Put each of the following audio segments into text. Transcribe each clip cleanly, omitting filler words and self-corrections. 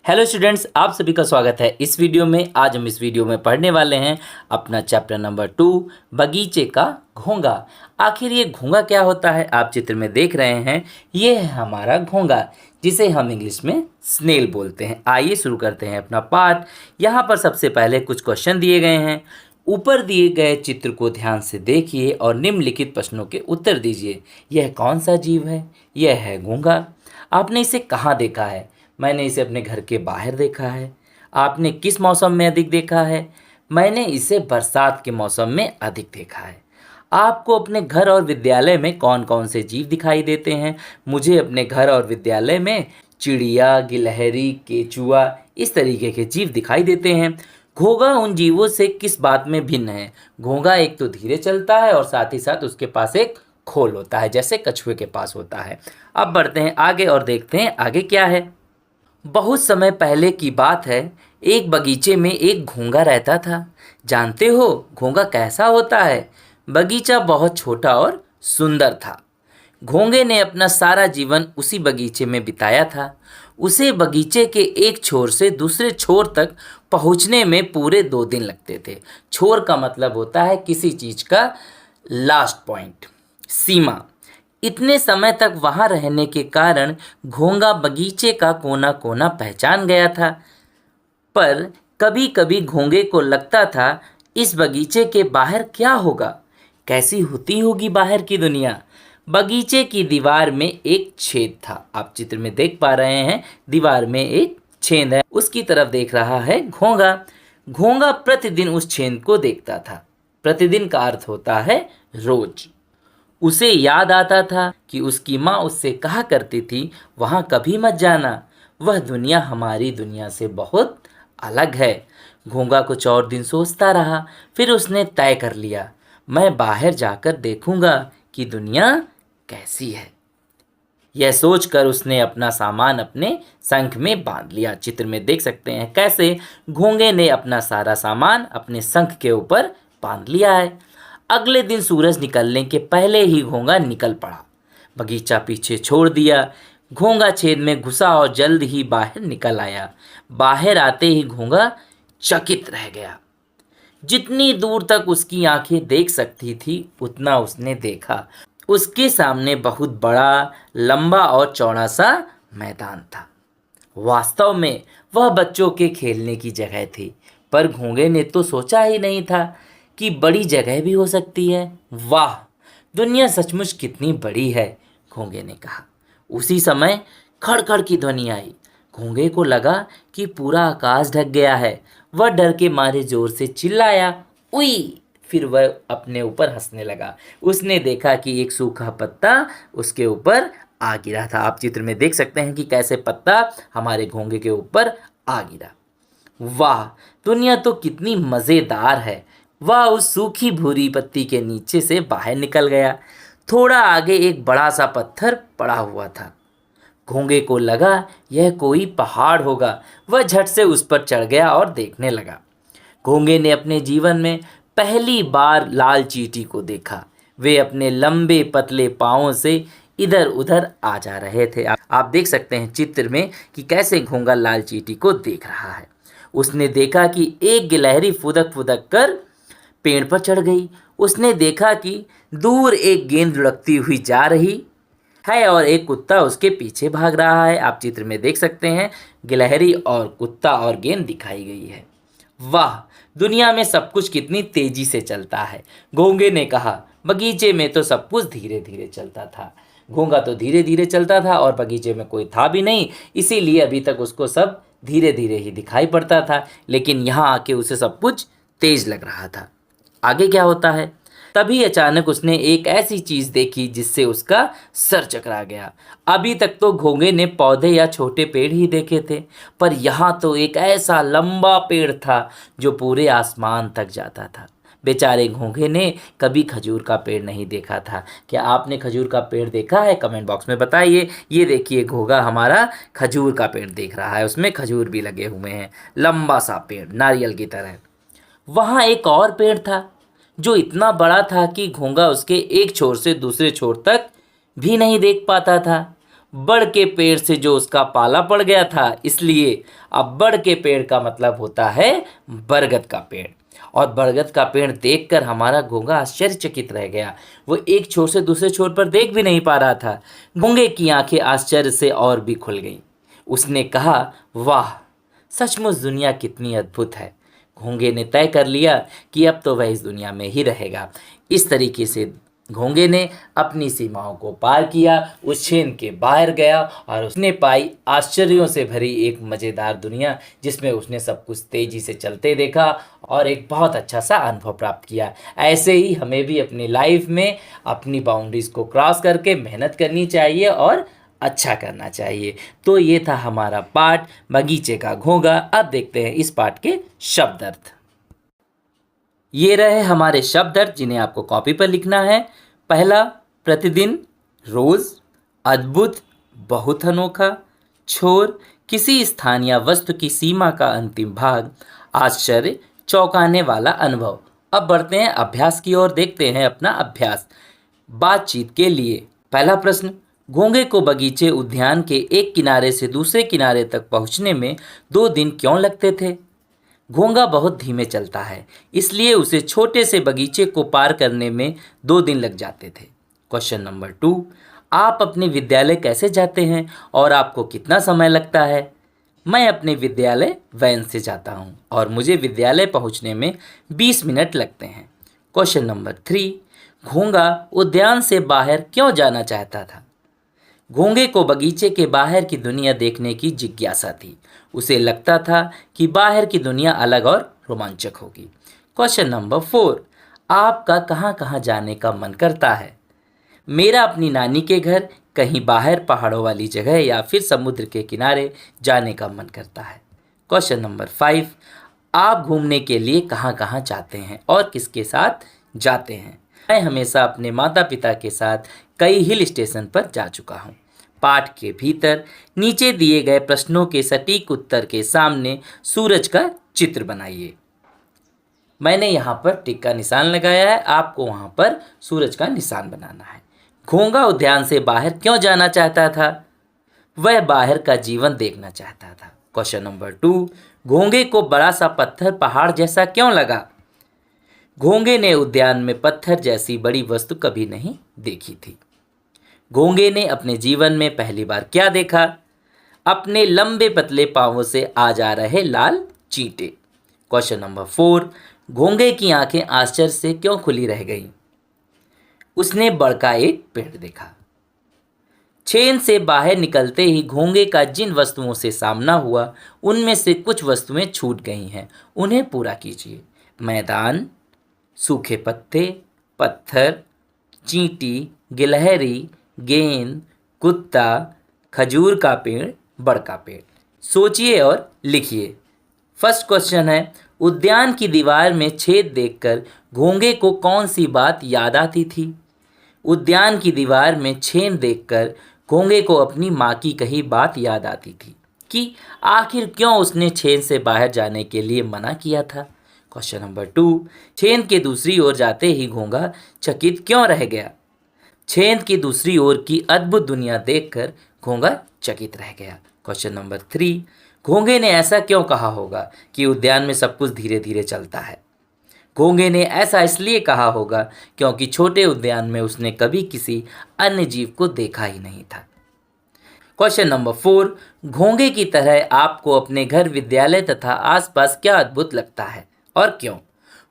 Hello students, आप सभी का स्वागत है इस वीडियो में। आज हम इस वीडियो में पढ़ने वाले हैं अपना चैप्टर नंबर 2 बगीचे का घोंगा। आखिर ये घोंगा क्या होता है? आप चित्र में देख रहे हैं, ये है हमारा घोंगा जिसे हम इंग्लिश में स्नेल बोलते हैं। आइए शुरू करते हैं अपना पाठ। यहाँ पर सबसे पहले कुछ क्वेश्चन दिए गए हैं। ऊपर दिए गए चित्र को ध्यान से देखिए और निम्नलिखित प्रश्नों के उत्तर दीजिए। यह कौन सा जीव है? यह है घोंगा। आपने इसे कहाँ देखा है? मैंने इसे अपने घर के बाहर देखा है। आपने किस मौसम में अधिक देखा है? मैंने इसे बरसात के मौसम में अधिक देखा है। आपको अपने घर और विद्यालय में कौन कौन से जीव दिखाई देते हैं? मुझे अपने घर और विद्यालय में चिड़िया, गिलहरी, केचुआ इस तरीके के जीव दिखाई देते हैं। घोंगा उन जीवों से किस बात में भिन्न है? घोंगा एक तो धीरे चलता है और साथ ही साथ उसके पास एक खोल होता है, जैसे कछुए के पास होता है। अब बढ़ते हैं आगे और देखते हैं आगे क्या है। बहुत समय पहले की बात है, एक बगीचे में एक घोंगा रहता था। जानते हो घोंगा कैसा होता है? बगीचा बहुत छोटा और सुंदर था। घोंगे ने अपना सारा जीवन उसी बगीचे में बिताया था। उसे बगीचे के एक छोर से दूसरे छोर तक पहुंचने में पूरे 2 दिन लगते थे। छोर का मतलब होता है किसी चीज का लास्ट पॉइंट, सीमा। इतने समय तक वहां रहने के कारण घोंगा बगीचे का कोना कोना पहचान गया था। पर कभी कभी घोंगे को लगता था, इस बगीचे के बाहर क्या होगा? कैसी होती होगी बाहर की दुनिया? बगीचे की दीवार में एक छेद था। आप चित्र में देख पा रहे हैं, दीवार में एक छेद है, उसकी तरफ देख रहा है घोंगा। घोंगा प्रतिदिन उस छेद को देखता था। प्रतिदिन का अर्थ होता है रोज। उसे याद आता था कि उसकी माँ उससे कहा करती थी, वहाँ कभी मत जाना, वह दुनिया हमारी दुनिया से बहुत अलग है। घोंगा कुछ और दिन सोचता रहा, फिर उसने तय कर लिया, मैं बाहर जाकर देखूंगा कि दुनिया कैसी है। यह सोचकर उसने अपना सामान अपने शंख में बांध लिया। चित्र में देख सकते हैं कैसे घोंगे ने अपना सारा सामान अपने शंख के ऊपर बांध लिया है। अगले दिन सूरज निकलने के पहले ही घोंगा निकल पड़ा। बगीचा पीछे छोड़ दिया। घोंगा छेद में घुसा और जल्द ही बाहर निकल आया। बाहर आते ही घोंगा चकित रह गया। जितनी दूर तक उसकी आंखें देख सकती थी उतना उसने देखा। उसके सामने बहुत बड़ा, लंबा और चौड़ा सा मैदान था। वास्तव में वह बच्चों के खेलने की जगह थी। पर घोंगे ने तो सोचा ही नहीं था कि बड़ी जगह भी हो सकती है। वाह, दुनिया सचमुच कितनी बड़ी है, घोंगे ने कहा। उसी समय खड़खड़ की ध्वनि आई। घोंगे को लगा कि पूरा आकाश ढक गया है। वह डर के मारे जोर से चिल्लाया, उई! फिर वह अपने ऊपर हंसने लगा। उसने देखा कि एक सूखा पत्ता उसके ऊपर आ गिरा था। आप चित्र में देख सकते हैं कि कैसे पत्ता हमारे घोंगे के ऊपर आ गिरा। वाह, दुनिया तो कितनी मज़ेदार है। वह उस सूखी भूरी पत्ती के नीचे से बाहर निकल गया। थोड़ा आगे एक बड़ा सा पत्थर पड़ा हुआ था। घोंगे को लगा यह कोई पहाड़ होगा। वह झट से उस पर चढ़ गया और देखने लगा। घोंगे ने अपने जीवन में पहली बार लाल चींटी को देखा। वे अपने लंबे पतले पाँवों से इधर उधर आ जा रहे थे। आप देख सकते हैं चित्र में कि कैसे घोंगा लाल चींटी को देख रहा है। उसने देखा कि एक गिलहरी फुदक फुदक कर पेड़ पर चढ़ गई। उसने देखा कि दूर एक गेंद लुढ़कती हुई जा रही है और एक कुत्ता उसके पीछे भाग रहा है। आप चित्र में देख सकते हैं गिलहरी और कुत्ता और गेंद दिखाई गई है। वाह, दुनिया में सब कुछ कितनी तेजी से चलता है, घोंगे ने कहा। बगीचे में तो सब कुछ धीरे धीरे चलता था। घोंगा तो धीरे धीरे चलता था और बगीचे में कोई था भी नहीं, इसीलिए अभी तक उसको सब धीरे धीरे ही दिखाई पड़ता था। लेकिन यहाँ आके उसे सब कुछ तेज लग रहा था। आगे क्या होता है? तभी अचानक उसने एक ऐसी चीज देखी जिससे उसका सर चकरा गया। अभी तक तो घोंगे ने पौधे या छोटे पेड़ ही देखे थे, पर यहाँ तो एक ऐसा लंबा पेड़ था जो पूरे आसमान तक जाता था। बेचारे घोंगे ने कभी खजूर का पेड़ नहीं देखा था। क्या आपने खजूर का पेड़ देखा है? कमेंट बॉक्स में बताइए। ये देखिए घोंगा हमारा खजूर का पेड़ देख रहा है, उसमें खजूर भी लगे हुए हैं, लंबा सा पेड़ नारियल की तरह। वहाँ एक और पेड़ था जो इतना बड़ा था कि घोंगा उसके एक छोर से दूसरे छोर तक भी नहीं देख पाता था। बड़ के पेड़ से जो उसका पाला पड़ गया था, इसलिए अब बड़ के पेड़ का मतलब होता है बरगद का पेड़। और बरगद का पेड़ देखकर हमारा घोंघा आश्चर्यचकित रह गया। वो एक छोर से दूसरे छोर पर देख भी नहीं पा रहा था। घोंघे की आंखें आश्चर्य से और भी खुल गईं। उसने कहा, वाह, सचमुच दुनिया कितनी अद्भुत है। घोंघे ने तय कर लिया कि अब तो वह इस दुनिया में ही रहेगा। इस तरीके से घोंघे ने अपनी सीमाओं को पार किया, उस छेन के बाहर गया और उसने पाई आश्चर्यों से भरी एक मज़ेदार दुनिया, जिसमें उसने सब कुछ तेज़ी से चलते देखा और एक बहुत अच्छा सा अनुभव प्राप्त किया। ऐसे ही हमें भी अपनी लाइफ में अपनी बाउंड्रीज़ को क्रॉस करके मेहनत करनी चाहिए और अच्छा करना चाहिए। तो ये था हमारा पाठ बगीचे का घोंघा। अब देखते हैं इस पाठ के शब्द अर्थ। ये रहे हमारे शब्द अर्थ जिन्हें आपको कॉपी पर लिखना है। पहला, प्रतिदिन, रोज, अद्भुत, बहुत अनोखा, छोर, किसी स्थान या वस्तु की सीमा का अंतिम भाग, आश्चर्य, चौंकाने वाला अनुभव। अब बढ़ते हैं अभ्यास की ओर, देखते हैं अपना अभ्यास। बातचीत के लिए पहला प्रश्न, घोंघे को बगीचे उद्यान के एक किनारे से दूसरे किनारे तक पहुंचने में 2 दिन क्यों लगते थे? घोंघा बहुत धीमे चलता है, इसलिए उसे छोटे से बगीचे को पार करने में 2 दिन लग जाते थे। क्वेश्चन नंबर 2, आप अपने विद्यालय कैसे जाते हैं और आपको कितना समय लगता है? मैं अपने विद्यालय वैन से जाता हूँ और मुझे विद्यालय पहुँचने में 20 मिनट लगते हैं। क्वेश्चन नंबर 3, घोंघा उद्यान से बाहर क्यों जाना चाहता था? घोंघे को बगीचे के बाहर की दुनिया देखने की जिज्ञासा थी। उसे लगता था कि बाहर की दुनिया अलग और रोमांचक होगी। क्वेश्चन नंबर 4, आपका कहाँ कहाँ जाने का मन करता है? मेरा अपनी नानी के घर, कहीं बाहर पहाड़ों वाली जगह या फिर समुद्र के किनारे जाने का मन करता है। क्वेश्चन नंबर 5, आप घूमने के लिए कहाँ कहाँ जाते हैं और किसके साथ जाते हैं? मैं हमेशा अपने माता पिता के साथ कई हिल स्टेशन पर जा चुका हूँ। पाठ के भीतर नीचे दिए गए प्रश्नों के सटीक उत्तर के सामने सूरज का चित्र बनाइए। मैंने यहाँ पर टिक का निशान लगाया है, आपको वहाँ पर सूरज का निशान बनाना है। घोंघा उद्यान से बाहर क्यों जाना चाहता था? वह बाहर का जीवन देखना चाहता था। क्वेश्चन नंबर 2, घोंघे को बड़ा सा पत्थर पहाड़ जैसा क्यों लगा? घोंघे ने उद्यान में पत्थर जैसी बड़ी वस्तु कभी नहीं देखी थी। घोंघे ने अपने जीवन में पहली बार क्या देखा? अपने लंबे पतले पांवों से आ जा रहे लाल चींटे। क्वेश्चन नंबर 4, घोंघे की आंखें आश्चर्य से क्यों खुली रह गईं? उसने बड़का एक पेड़ देखा। छेन से बाहर निकलते ही घोंघे का जिन वस्तुओं से सामना हुआ, उनमें से कुछ वस्तुएं छूट गई हैं, उन्हें पूरा कीजिए। मैदान, सूखे पत्ते, पत्थर, चींटी, गिलहरी, गेंद, कुत्ता, खजूर का पेड़, बड़का पेड़। सोचिए और लिखिए। फर्स्ट क्वेश्चन है, उद्यान की दीवार में छेद देखकर घोंघे को कौन सी बात याद आती थी? उद्यान की दीवार में छेद देखकर घोंघे को अपनी माँ की कही बात याद आती थी कि आखिर क्यों उसने छेद से बाहर जाने के लिए मना किया था। क्वेश्चन नंबर 2, छेद के दूसरी ओर जाते ही घोंघा चकित क्यों रह गया? छेद की दूसरी ओर की अद्भुत दुनिया देखकर घोंघा चकित रह गया। क्वेश्चन नंबर 3, घोंघे ने ऐसा क्यों कहा होगा कि उद्यान में सब कुछ धीरे धीरे चलता है? घोंघे ने ऐसा इसलिए कहा होगा क्योंकि छोटे उद्यान में उसने कभी किसी अन्य जीव को देखा ही नहीं था। क्वेश्चन नंबर 4, घोंघे की तरह आपको अपने घर, विद्यालय तथा आसपास क्या अद्भुत लगता है और क्यों?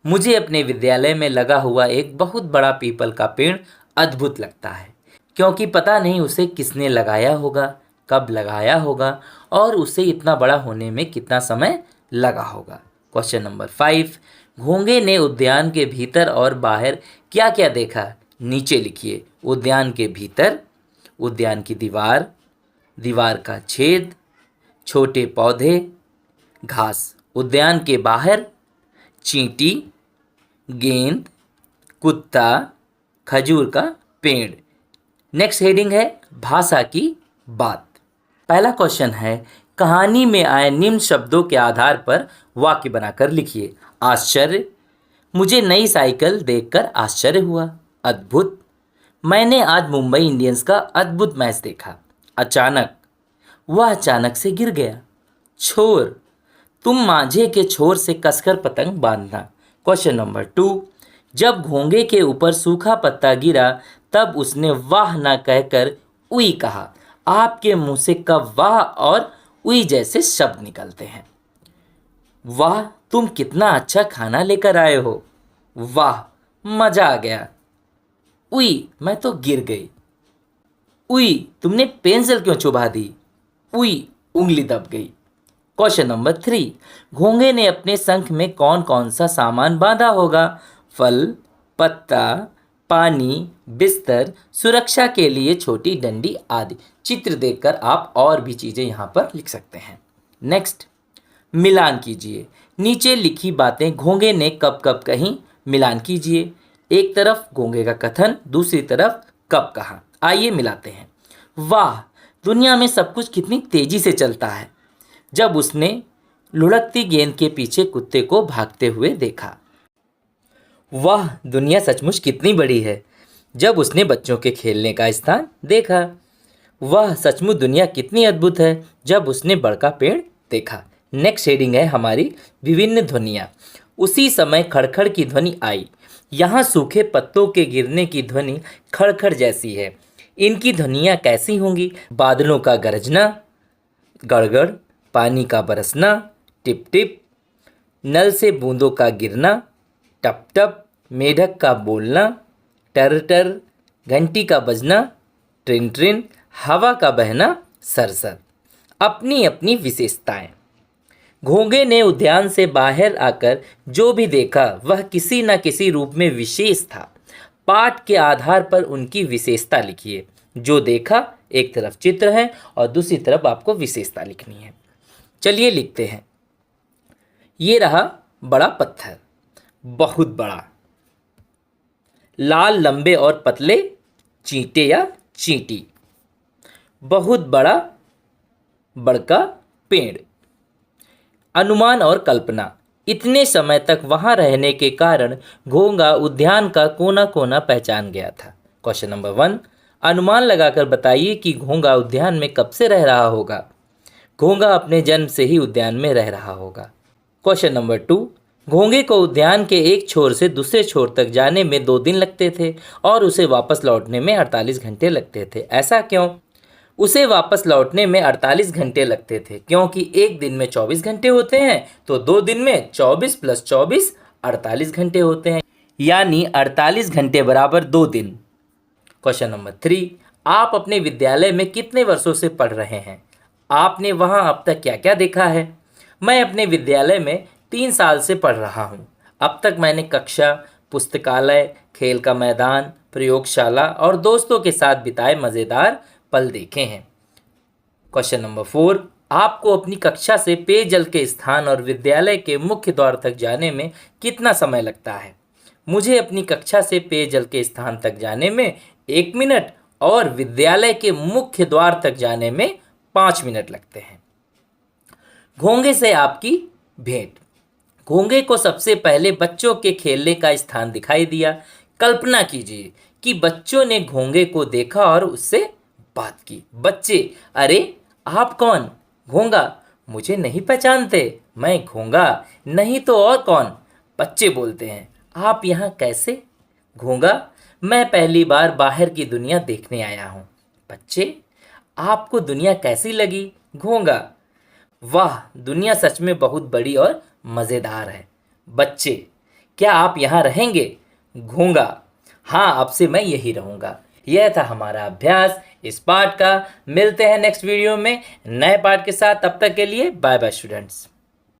मुझे अपने विद्यालय में लगा हुआ एक बहुत बड़ा पीपल का पेड़ अद्भुत लगता है, क्योंकि पता नहीं उसे किसने लगाया होगा, कब लगाया होगा और उसे इतना बड़ा होने में कितना समय लगा होगा। क्वेश्चन नंबर 5, घोंघे ने उद्यान के भीतर और बाहर क्या क्या देखा? नीचे लिखिए। उद्यान के भीतर, उद्यान की दीवार, दीवार का छेद, छोटे पौधे, घास। उद्यान के बाहर, चींटी, गेंद, कुत्ता, खजूर का पेड़। नेक्स्ट हेडिंग है भाषा की बात। पहला क्वेश्चन है, कहानी में आए निम्न शब्दों के आधार पर वाक्य बनाकर लिखिए। आश्चर्य, मुझे नई साइकिल देखकर आश्चर्य हुआ। अद्भुत, मैंने आज मुंबई इंडियंस का अद्भुत मैच देखा। अचानक, वह अचानक से गिर गया। छोर, तुम मांझे के छोर से कसकर पतंग बांधना। क्वेश्चन नंबर 2, जब घोंगे के ऊपर सूखा पत्ता गिरा तब उसने वाह ना कहकर उई कहा। आपके मुंह से कब वाह और उई जैसे शब्द निकलते हैं? वाह, तुम कितना अच्छा खाना लेकर आए हो। वाह, मजा आ गया। उई, मैं तो गिर गई। उई, तुमने पेंसिल क्यों चुभा दी। उई, उंगली दब गई। क्वेश्चन नंबर 3, घोंगे ने अपने शंख में कौन कौन सा सामान बांधा होगा? फल, पत्ता, पानी, बिस्तर, सुरक्षा के लिए छोटी डंडी आदि। चित्र देखकर आप और भी चीज़ें यहाँ पर लिख सकते हैं। नेक्स्ट, मिलान कीजिए। नीचे लिखी बातें घोंगे ने कब कब कहीं, मिलान कीजिए। एक तरफ घोंगे का कथन, दूसरी तरफ कब कहा। आइए मिलाते हैं। वाह, दुनिया में सब कुछ कितनी तेजी से चलता है। जब उसने लुढ़कती गेंद के पीछे कुत्ते को भागते हुए देखा। वाह, दुनिया सचमुच कितनी बड़ी है। जब उसने बच्चों के खेलने का स्थान देखा। वाह, सचमुच दुनिया कितनी अद्भुत है। जब उसने बड़का पेड़ देखा। नेक्स्ट हेडिंग है हमारी विभिन्न ध्वनियाँ। उसी समय खड़खड़ की ध्वनि आई। यहाँ सूखे पत्तों के गिरने की ध्वनि खड़खड़ जैसी है। इनकी ध्वनियाँ कैसी होंगी? बादलों का गरजना, गड़गड़, पानी का बरसना, टिप टिप, नल से बूंदों का गिरना, टप टप, मेढक का बोलना, टर टर, घंटी का बजना, ट्रिन ट्रिन, हवा का बहना, सरसर। अपनी अपनी विशेषताएं। घोंगे ने उद्यान से बाहर आकर जो भी देखा वह किसी न किसी रूप में विशेष था। पाठ के आधार पर उनकी विशेषता लिखिए। जो देखा, एक तरफ चित्र है और दूसरी तरफ आपको विशेषता लिखनी है। चलिए लिखते हैं। ये रहा बड़ा पत्थर, बहुत बड़ा। लाल लंबे और पतले चींटे या चींटी। बहुत बड़ा बड़का पेड़। अनुमान और कल्पना। इतने समय तक वहां रहने के कारण घोंगा उद्यान का कोना कोना पहचान गया था। क्वेश्चन नंबर 1, अनुमान लगाकर बताइए कि घोंगा उद्यान में कब से रह रहा होगा। घोंगा अपने जन्म से ही उद्यान में रह रहा होगा। क्वेश्चन नंबर 2, घोंगे को उद्यान के एक छोर से दूसरे छोर तक जाने में 2 दिन लगते थे और उसे वापस लौटने में 48 घंटे लगते थे। ऐसा क्यों? उसे वापस लौटने में 48 घंटे लगते थे क्योंकि एक दिन में 24 घंटे होते हैं, तो 2 दिन में 24 + 24 48 घंटे होते हैं, यानी 48 घंटे बराबर 2 दिन। क्वेश्चन नंबर 3, आप अपने विद्यालय में कितने वर्षों से पढ़ रहे हैं? आपने वहां अब तक क्या क्या देखा है? मैं अपने विद्यालय में 3 साल से पढ़ रहा हूं। अब तक मैंने कक्षा, पुस्तकालय, खेल का मैदान, प्रयोगशाला और दोस्तों के साथ बिताए मज़ेदार पल देखे हैं। क्वेश्चन नंबर 4, आपको अपनी कक्षा से पेयजल के स्थान और विद्यालय के मुख्य द्वार तक जाने में कितना समय लगता है? मुझे अपनी कक्षा से पेयजल के स्थान तक जाने में 1 मिनट और विद्यालय के मुख्य द्वार तक जाने में 5 मिनट लगते हैं। घोंगे से आपकी भेंट। घोंगे को सबसे पहले बच्चों के खेलने का स्थान दिखाई दिया। कल्पना कीजिए कि बच्चों ने घोंगे को देखा और उससे बात की। बच्चे, अरे आप कौन? घोंगा, मुझे नहीं पहचानते, मैं घोंगा। नहीं तो और कौन? बच्चे बोलते हैं। आप यहाँ कैसे? घोंगा, मैं पहली बार बाहर की दुनिया देखने आया हूँ। बच्चे, आपको दुनिया कैसी लगी? घोंगा, वाह, दुनिया सच में बहुत बड़ी और मज़ेदार है। बच्चे, क्या आप यहाँ रहेंगे? घोंगा, हाँ, अब से मैं यही रहूँगा। यह था हमारा अभ्यास इस पाठ का। मिलते हैं नेक्स्ट वीडियो में नए पाठ के साथ। तब तक के लिए बाय बाय स्टूडेंट्स।